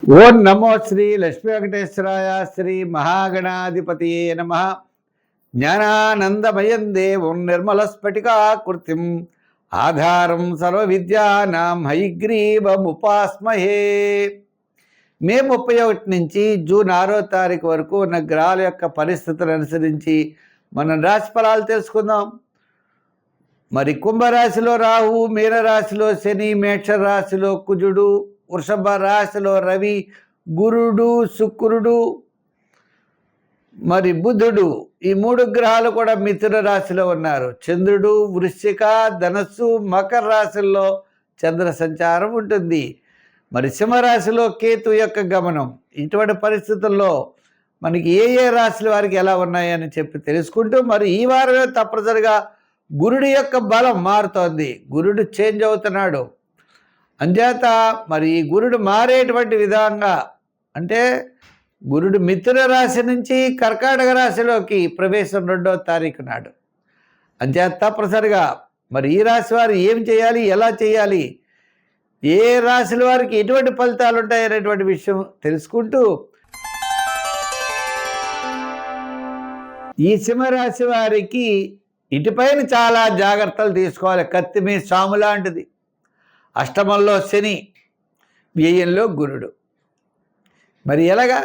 ఓం నమో శ్రీ లక్ష్మీ వెంకటేశ్వరాయ శ్రీ మహాగణాధిపతియే నమః. జ్ఞానానందమయం దేవం నిర్మలస్ఫటికాకృతిం ఆధారం సర్వవిద్యానాం హయగ్రీవముపాస్మహే. మే 31 నుంచి జూన్ 6వ తారీఖు వరకు ఉన్న గ్రహాల యొక్క పరిస్థితులను అనుసరించి మనం రాశి ఫలాలు తెలుసుకుందాం. మరి కుంభరాశిలో రాహు, మీనరాశిలో శని, మేషరాశిలో కుజుడు, వృషభ రాశిలో రవి, గురుడు, శుక్రుడు, మరి బుధుడు, ఈ 3 గ్రహాలు కూడా మిథున రాశిలో ఉన్నారు. చంద్రుడు వృశ్చిక, ధనస్సు, మకర రాశుల్లో చంద్ర సంచారం ఉంటుంది. మరి సింహరాశిలో కేతు యొక్క గమనం. ఇటువంటి పరిస్థితుల్లో మనకి ఏ ఏ రాశుల వారికి ఎలా ఉన్నాయని చెప్పి తెలుసుకుంటూ, మరి ఈ వారమే తప్పనిసరిగా గురుడి యొక్క బలం మారుతోంది. గురుడు చేంజ్ అవుతున్నాడు. అంచేత మరి ఈ గురుడు మారేటువంటి విధంగా అంటే గురుడు మిథున రాశి నుంచి కర్కాటక రాశిలోకి ప్రవేశం 2వ తారీఖు నాడు. అంచేత తప్పనిసరిగా మరి ఈ రాశి వారు ఏం చేయాలి, ఎలా చేయాలి, ఏ రాశుల వారికి ఎటువంటి ఫలితాలు ఉంటాయనేటువంటి విషయం తెలుసుకుంటూ, ఈ సింహరాశి వారికి ఇటుపైన చాలా జాగ్రత్తలు తీసుకోవాలి. కత్తి మీ సాము లాంటిది. అష్టమంలో శని, వ్యయంలో గురుడు. మరి ఎలాగా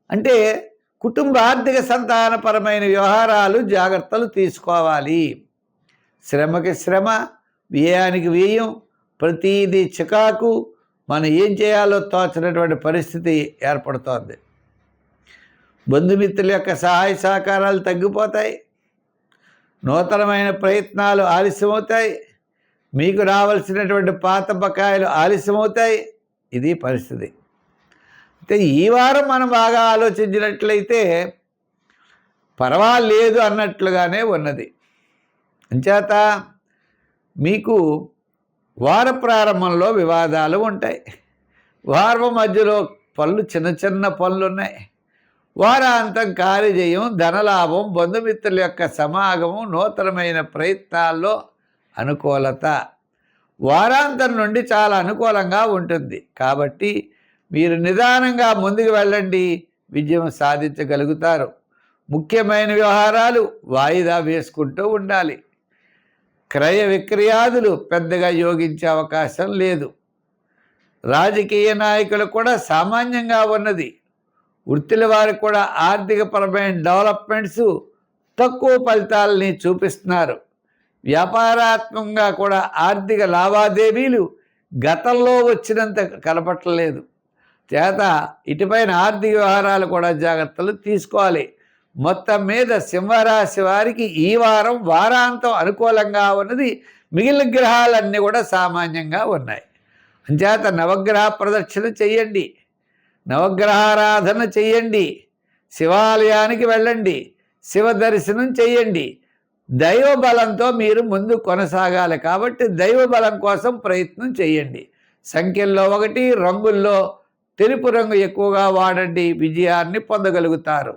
అంటే కుటుంబ ఆర్థిక సంతానపరమైన వ్యవహారాలు జాగ్రత్తలు తీసుకోవాలి. శ్రమకి శ్రమ, వ్యయానికి వ్యయం, ప్రతిదీ చికాకు, మనం ఏం చేయాలో తోచనటువంటి పరిస్థితి ఏర్పడుతోంది. బంధుమిత్రుల యొక్క సహాయ సహకారాలు తగ్గిపోతాయి. నూతనమైన ప్రయత్నాలు ఆలస్యమవుతాయి. మీకు రావాల్సినటువంటి పాత బకాయిలు ఆలస్యమవుతాయి. ఇది పరిస్థితి. అయితే ఈ వారం మనం బాగా ఆలోచించినట్లయితే పర్వాలేదు అన్నట్లుగానే ఉన్నది. అంచేత మీకు వార ప్రారంభంలో వివాదాలు ఉంటాయి. వారం మధ్యలో చిన్న చిన్న పనులు ఉన్నాయి. వారాంతం కార్యజయం, ధనలాభం, బంధుమిత్రుల యొక్క సమాగమం, నూతనమైన ప్రయత్నాల్లో అనుకూలత. వారాంతం నుండి చాలా అనుకూలంగా ఉంటుంది. కాబట్టి మీరు నిదానంగా ముందుకు వెళ్ళండి, విజయం సాధించగలుగుతారు. ముఖ్యమైన వ్యవహారాలు వాయిదా వేసుకుంటూ ఉండాలి. క్రయ విక్రయాదులు పెద్దగా యోగించే అవకాశం లేదు. రాజకీయ నాయకులు కూడా సామాన్యంగా ఉన్నది. వృత్తుల వారికి కూడా ఆర్థికపరమైన డెవలప్మెంట్స్ తక్కువ ఫలితాలని చూపిస్తున్నారు. వ్యాపారాత్మకంగా కూడా ఆర్థిక లావాదేవీలు గతంలో వచ్చినంత కనపట్టలేదు. చేత ఇటుపైన ఆర్థిక వ్యవహారాలు కూడా జాగ్రత్తలు తీసుకోవాలి. మొత్తం మీద సింహరాశి వారికి ఈ వారం వారాంతం అనుకూలంగా ఉన్నది. మిగిలిన గ్రహాలన్నీ కూడా సామాన్యంగా ఉన్నాయి. అంచేత నవగ్రహ ప్రదక్షిణ చెయ్యండి, నవగ్రహారాధన చెయ్యండి, శివాలయానికి వెళ్ళండి, శివ దర్శనం చెయ్యండి. దైవ బలంతో మీరు ముందు కొనసాగాలి. కాబట్టి దైవ బలం కోసం ప్రయత్నం చేయండి. సంఖ్యల్లో 1, రంగుల్లో తెలుపు రంగు ఎక్కువగా వాడండి, విజయాన్ని పొందగలుగుతారు.